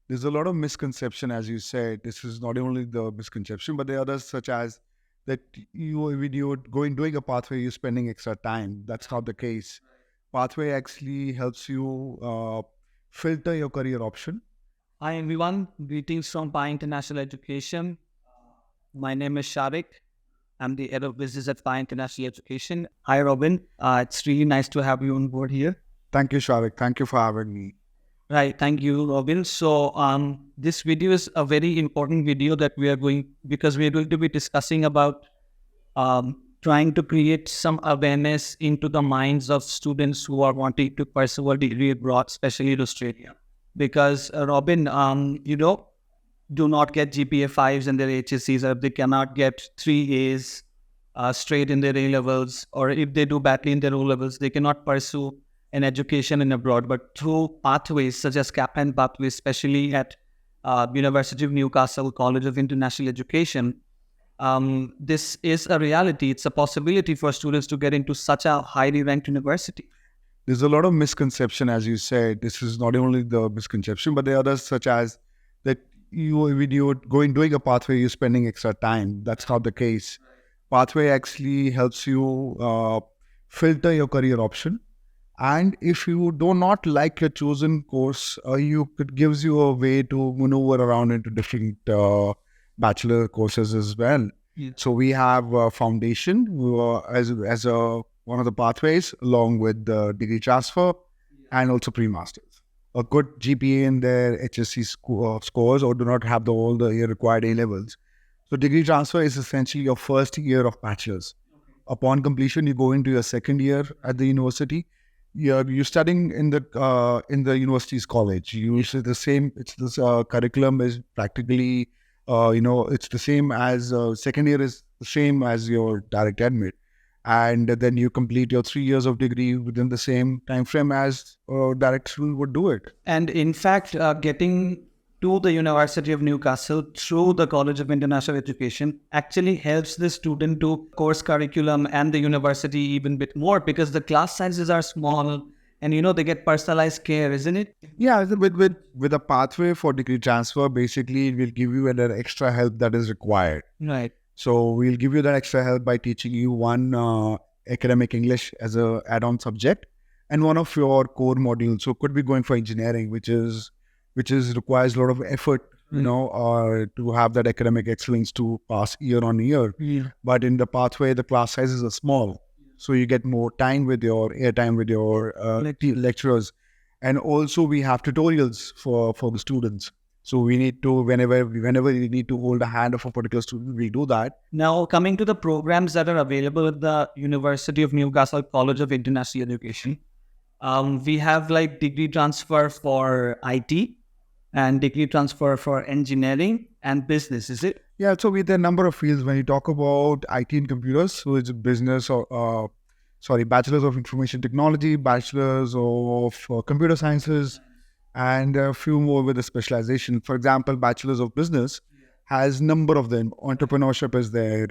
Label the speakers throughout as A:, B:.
A: There's a lot of misconception, as you said. This is not only the misconception, but there are others such as that when you're doing a pathway, you're spending extra time. That's not the case. Pathway actually helps you filter your career option.
B: Hi everyone, greetings from 𝗨 International Education. My name is 𝗘𝘅𝗽𝗵𝗍. I'm the head of business at 𝗨 International Education. Hi Robin, it's really nice to have you on board here.
A: Thank you, 𝗘𝘅𝗽𝗵. Thank you for having me.
B: Right, thank you Robin. So this video is a very important video that we are going to be discussing about trying to create some awareness into the minds of students who are wanting to pursue a degree abroad, especially in Australia. Because Robin, do not get GPA 5s in their HSCs, or if they cannot get 3 A's straight in their A levels, or if they do badly in their O levels, they cannot pursue an education in abroad. But through pathways such as CAPAN pathways, especially at University of Newcastle College of International Education, this is a reality. It's a possibility for students to get into such a highly ranked university.
A: There's a lot of misconception, as you said. This is not only the misconception, but there are others such as that when you're doing a pathway, you're spending extra time. That's not the case. Pathway actually helps you filter your career option. And if you do not like your chosen course, it gives you a way to maneuver around into different bachelor courses as well.
B: Yeah.
A: So we have foundation as one of the pathways, along with the degree transfer and also pre-masters. A good GPA in their HSC scores, or do not have all the required A levels. So degree transfer is essentially your first year of bachelor's.
B: Okay.
A: Upon completion, you go into your second year at the university. You're studying in the university's college. It's the same. It's this curriculum is practically it's the same as second year is the same as your direct admit, and then you complete your 3 years of degree within the same time frame as direct student would do it.
B: And in fact, getting to the University of Newcastle through the College of International Education actually helps the student to course curriculum and the university even bit more, because the class sizes are small and they get personalized care, isn't it?
A: Yeah, with a pathway for degree transfer, basically it will give you an extra help that is required.
B: Right.
A: So we'll give you that extra help by teaching you one academic English as a add-on subject and one of your core modules. So could be going for engineering, which requires a lot of effort, to have that academic excellence to pass year on year.
B: Yeah.
A: But in the pathway, the class sizes are small. So you get more time with your airtime with your lecturers. And also we have tutorials for the students. So we need to, whenever we need to hold a hand of a particular student, we do that.
B: Now, coming to the programs that are available at the University of Newcastle College of International Education, we have like degree transfer for IT and degree transfer for engineering and business, is it?
A: Yeah, so there are a number of fields. When you talk about IT and computers, so it's business or, bachelors of information technology, bachelors of computer sciences, and a few more with a specialization. For example, bachelors of business has number of them. Entrepreneurship is there,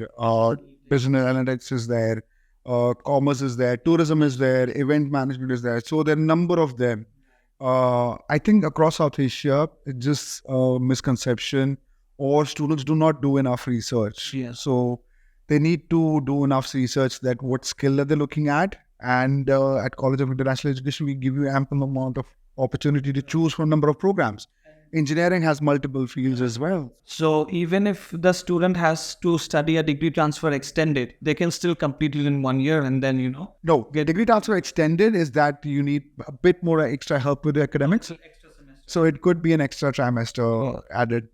A: business analytics is there, commerce is there, tourism is there, event management is there. So there are a number of them. I think across South Asia, it's just a misconception, or students do not do enough research.
B: Yeah.
A: So they need to do enough research that what skill that they're looking at. And at College of International Education, we give you ample amount of opportunity to choose from a number of programs. Engineering has multiple fields as well.
B: So even if the student has to study a degree transfer extended, they can still complete it in 1 year and then,
A: No, degree transfer extended is that you need a bit more extra help with the academics.
B: Extra semester.
A: So it could be an extra trimester added.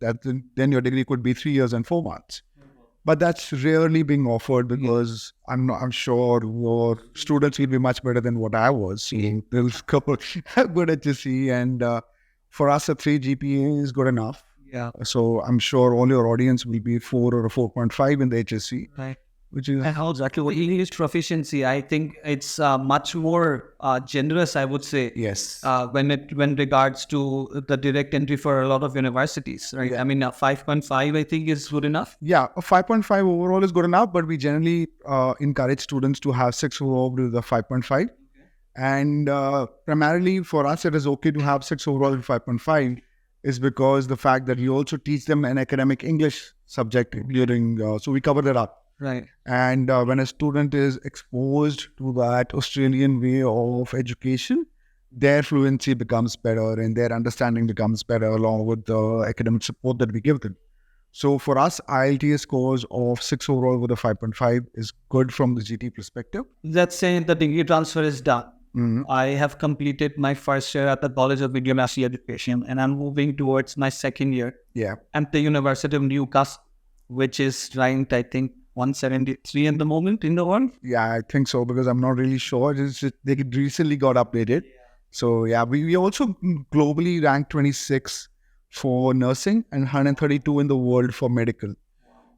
A: Then your degree could be 3 years and 4 months. But that's rarely being offered, because I'm sure your students will be much better than what I was. So they'll score good HSC, and for us a 3 GPA is good enough.
B: Yeah.
A: So I'm sure all your audience will be 4 or a 4.5 in the HSC.
B: Right.
A: Which is...
B: And how exactly English proficiency, I think it's much more generous, I would say.
A: Yes.
B: When regards to the direct entry for a lot of universities, right? Yeah. I mean, a 5.5 I think is good enough.
A: Yeah, a 5.5 overall is good enough, but we generally encourage students to have 6 overall with the 5.5. Okay. And primarily for us, it is okay to have 6 overall with 5.5. is because the fact that we also teach them an academic English subject during, so we cover that up.
B: Right.
A: And when a student is exposed to that Australian way of education, their fluency becomes better and their understanding becomes better along with the academic support that we give them. So for us, IELTS scores of 6 overall with a 5.5 is good from the GT perspective.
B: Let's say the degree transfer is done. I have completed my first year at the College of University Education and I'm moving towards my second year at the University of Newcastle, which is ranked, I think, 173 at the moment in the world.
A: Yeah, I think so, because I'm not really sure. They recently got updated. So yeah, we also globally ranked 26 for nursing and 132 in the world for medical.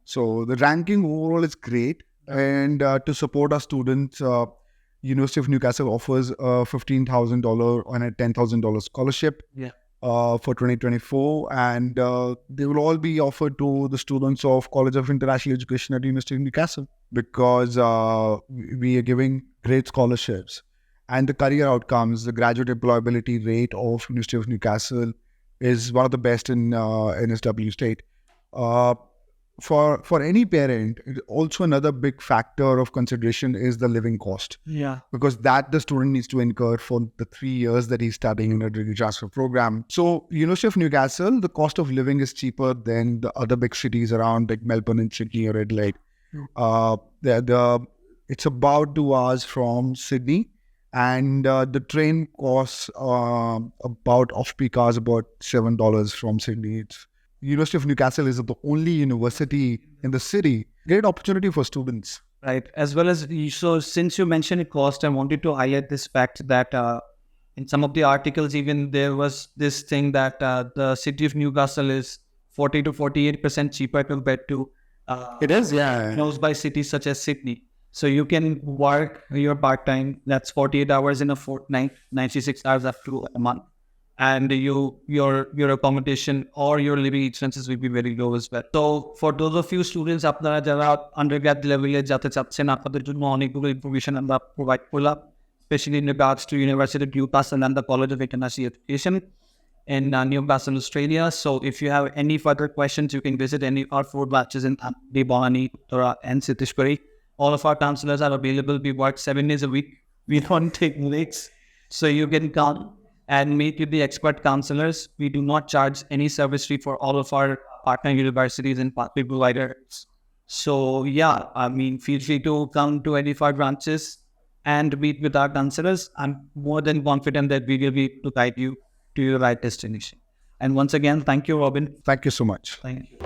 A: So the ranking overall is great. And to support our students, University of Newcastle offers a $15,000 and a $10,000 scholarship for 2024. And they will all be offered to the students of College of International Education at University of Newcastle, because we are giving great scholarships. And the career outcomes, the graduate employability rate of University of Newcastle is one of the best in NSW state. For any parent, also another big factor of consideration is the living cost. Because that the student needs to incur for the 3 years that he's studying in a degree transfer program. So University of Newcastle, the cost of living is cheaper than the other big cities around, like Melbourne and Sydney or Adelaide. It's about 2 hours from Sydney. And the train costs about off-peak hours, about $7 from Sydney. University of Newcastle is the only university in the city. Great opportunity for students.
B: Right. As well as, so since you mentioned cost, I wanted to highlight this fact that in some of the articles, even there was this thing that the city of Newcastle is 40 to 48% cheaper compared to close by cities such as Sydney. So you can work your part-time, that's 48 hours in a fortnight, 96 hours up to a month. And your accommodation or your living expenses will be very low as well. So for those of you students আপনারা যারা undergrad level এ যেতে চাচ্ছেন, আপনাদের জন্য অনেকগুলো information আমরা provide করলাম, especially in regards to University of Newcastle and the College of International Education in Newcastle, Australia. So if you have any further questions, you can visit any of our 4 batches in Bhavani, Tora and 𝗘𝘅𝗽𝗍𝑚. All of our counselors are available. We work 7 days a week. We don't take breaks. So you can come and meet with the expert counselors. We do not charge any service fee for all of our partner universities and pathway providers. So yeah, I mean, feel free to come to any of our branches and meet with our counselors. I'm more than confident that we will be able to guide you to your right destination. And once again, thank you, Robin.
A: Thank you so much.
B: Thank you.